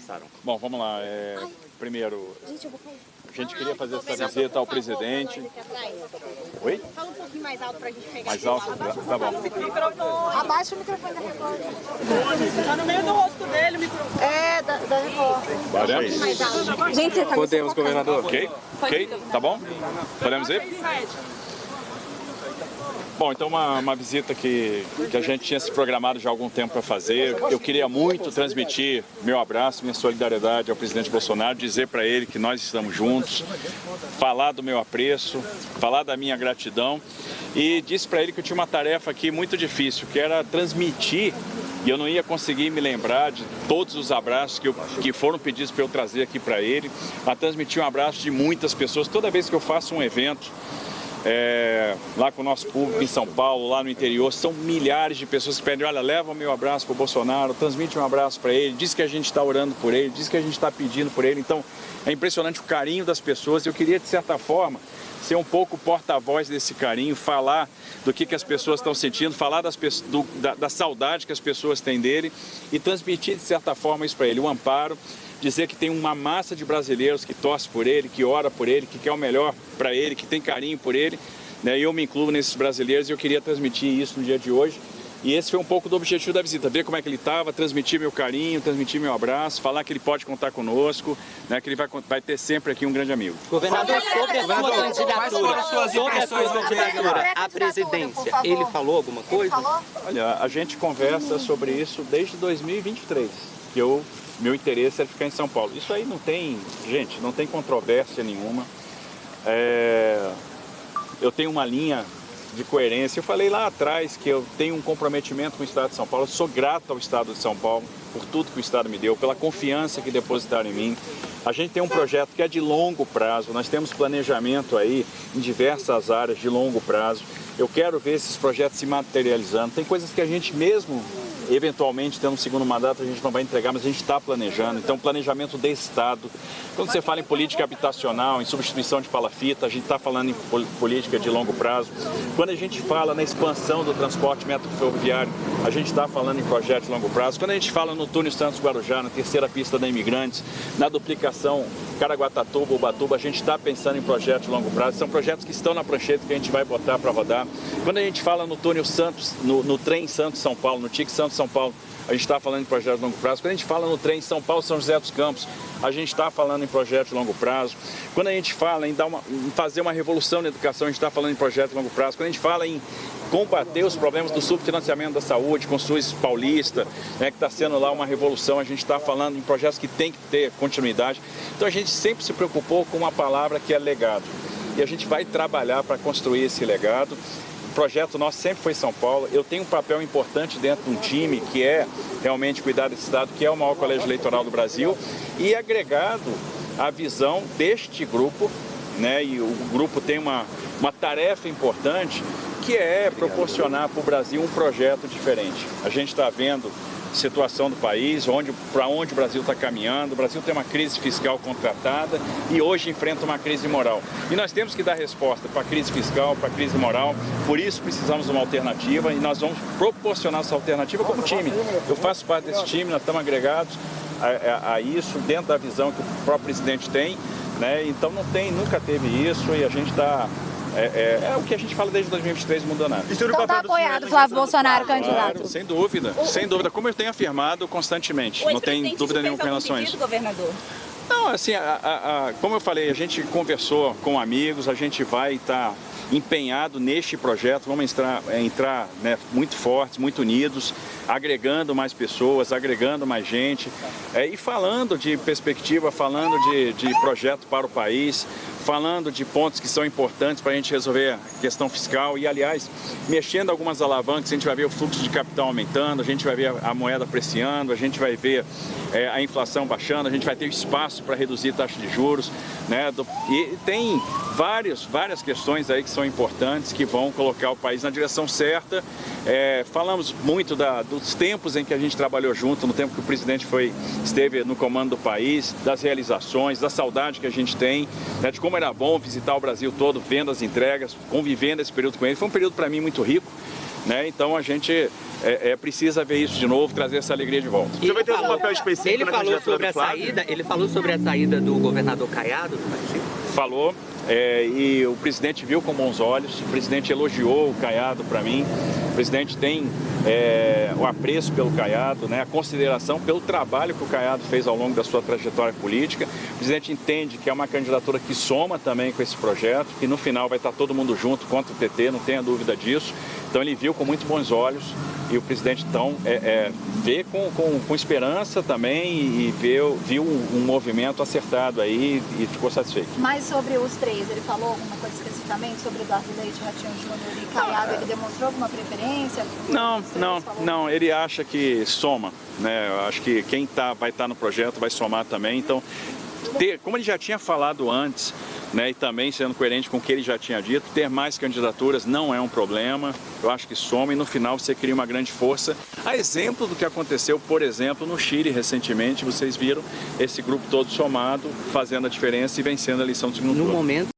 passaram. Bom, vamos lá. Primeiro, a gente queria fazer essa visita ao presidente. Oi? Fala um pouquinho mais alto pra gente pegar. Mais alto? Tá bom. Abaixa o microfone da Record. Tá no meio do rosto dele o microfone. É, da Record. Podemos? Mais alto. Gente, você tá Podemos, governador. Ok? Ok? Tá bom? Podemos ir? Bom, então uma visita que a gente tinha se programado já há algum tempo para fazer. Eu queria muito transmitir meu abraço, minha solidariedade ao presidente Bolsonaro, dizer para ele que nós estamos juntos, falar do meu apreço, falar da minha gratidão e disse para ele que eu tinha uma tarefa aqui muito difícil, que era transmitir, e eu não ia conseguir me lembrar de todos os abraços que foram pedidos para eu trazer aqui para ele, a transmitir um abraço de muitas pessoas. Toda vez que eu faço um evento, lá com o nosso público em São Paulo, lá no interior, são milhares de pessoas que pedem, olha, leva o meu abraço para o Bolsonaro, transmite um abraço para ele, diz que a gente está orando por ele, diz que a gente está pedindo por ele. Então, é impressionante o carinho das pessoas. Eu queria, de certa forma, ser um pouco porta-voz desse carinho, falar do que as pessoas estão sentindo, falar da saudade que as pessoas têm dele e transmitir, de certa forma, isso para ele, o amparo. Dizer que tem uma massa de brasileiros que torce por ele, que ora por ele, que quer o melhor para ele, que tem carinho por ele, né? E eu me incluo nesses brasileiros e eu queria transmitir isso no dia de hoje. E esse foi um pouco do objetivo da visita, ver como é que ele estava, transmitir meu carinho, transmitir meu abraço, falar que ele pode contar conosco, né? Que ele vai ter sempre aqui um grande amigo. Governador, sobre a sua candidatura à presidência, ele falou alguma coisa? Olha, a gente conversa sobre isso desde 2023, que meu interesse é ficar em São Paulo. Isso aí não tem, gente, não tem controvérsia nenhuma. Eu tenho uma linha de coerência. Eu falei lá atrás que eu tenho um comprometimento com o Estado de São Paulo. Eu sou grato ao Estado de São Paulo por tudo que o Estado me deu, pela confiança que depositaram em mim. A gente tem um projeto que é de longo prazo. Nós temos planejamento aí em diversas áreas de longo prazo. Eu quero ver esses projetos se materializando. Tem coisas que a gente mesmo, eventualmente, tendo um segundo mandato, a gente não vai entregar, mas a gente está planejando. Então, planejamento de Estado. Quando você fala em política habitacional, em substituição de palafita, a gente está falando em política de longo prazo. Quando a gente fala na expansão do transporte ferroviário, a gente está falando em projeto de longo prazo. Quando a gente fala no túnel Santos-Guarujá, na terceira pista da Imigrantes, na duplicação Caraguatatuba-Ubatuba, a gente está pensando em projetos de longo prazo. São projetos que estão na prancheta que a gente vai botar para rodar. Quando a gente fala no túnel Santos, no trem Santos-São Paulo, no TIC Santos-São Paulo, a gente está falando em projeto de longo prazo. Quando a gente fala no trem São Paulo-São José dos Campos, a gente está falando em projeto de longo prazo. Quando a gente fala em fazer uma revolução na educação, a gente está falando em projeto de longo prazo. Quando a gente fala em combater os problemas do subfinanciamento da saúde com o SUS paulista, né, que está sendo lá uma revolução, a gente está falando em projetos que tem que ter continuidade. Então a gente sempre se preocupou com uma palavra que é legado. E a gente vai trabalhar para construir esse legado. O projeto nosso sempre foi São Paulo. Eu tenho um papel importante dentro de um time que é realmente cuidar desse estado, que é o maior colégio eleitoral do Brasil, e agregado à visão deste grupo, né? E o grupo tem uma tarefa importante, que é proporcionar para o Brasil um projeto diferente. A gente está vendo a situação do país, para onde o Brasil está caminhando. O Brasil tem uma crise fiscal contratada e hoje enfrenta uma crise moral. E nós temos que dar resposta para a crise fiscal, para a crise moral. Por isso precisamos de uma alternativa e nós vamos proporcionar essa alternativa como time. Eu faço parte desse time, nós estamos agregados a isso, dentro da visão que o próprio presidente tem, né? Então nunca teve isso e a gente está... É o que a gente fala desde 2023, não mudou nada. Então está apoiado Flávio Bolsonaro, candidato? Claro, sem dúvida, sem dúvida. Como eu tenho afirmado constantemente, não tem dúvida nenhuma com relação a isso. Governador? Não, assim, como eu falei, a gente conversou com amigos, a gente vai estar empenhado neste projeto, vamos entrar né, muito fortes, muito unidos, agregando mais pessoas, agregando mais gente e falando de perspectiva, falando de projeto para o país, falando de pontos que são importantes para a gente resolver a questão fiscal e, aliás, mexendo algumas alavancas, a gente vai ver o fluxo de capital aumentando, a gente vai ver a moeda apreciando, a gente vai ver a inflação baixando, a gente vai ter espaço para reduzir taxa de juros, né? E tem várias questões aí que são importantes, que vão colocar o país na direção certa. Falamos muito dos tempos em que a gente trabalhou junto, no tempo que o presidente esteve no comando do país, das realizações, da saudade que a gente tem, né, de como era bom visitar o Brasil todo, vendo as entregas, convivendo esse período com ele. Foi um período para mim muito rico, né? Então a gente precisa ver isso de novo, trazer essa alegria de volta. Ele vai ter falou- algum papel específico ele na falou candidatura sobre do a Flávio? saída, ele falou sobre a saída do governador Caiado do partido. Falou, e o presidente viu com bons olhos, o presidente elogiou o Caiado para mim, o presidente tem o apreço pelo Caiado, né, a consideração pelo trabalho que o Caiado fez ao longo da sua trajetória política. O presidente entende que é uma candidatura que soma também com esse projeto, que no final vai estar todo mundo junto contra o PT, não tenha dúvida disso. Então ele viu com muito bons olhos e o presidente então vê com esperança também e viu um movimento acertado aí e ficou satisfeito. Mas sobre os três, ele falou alguma coisa especificamente sobre Eduardo Leite, Ratinho Júnior e Caiado? Ele demonstrou alguma preferência? Não, ele acha que soma, né? Eu acho que quem vai estar no projeto vai somar também. Então, como ele já tinha falado antes, né, e também sendo coerente com o que ele já tinha dito, ter mais candidaturas não é um problema, eu acho que soma e no final você cria uma grande força. A exemplo do que aconteceu, por exemplo, no Chile recentemente, vocês viram esse grupo todo somado, fazendo a diferença e vencendo a eleição do segundo turno. No momento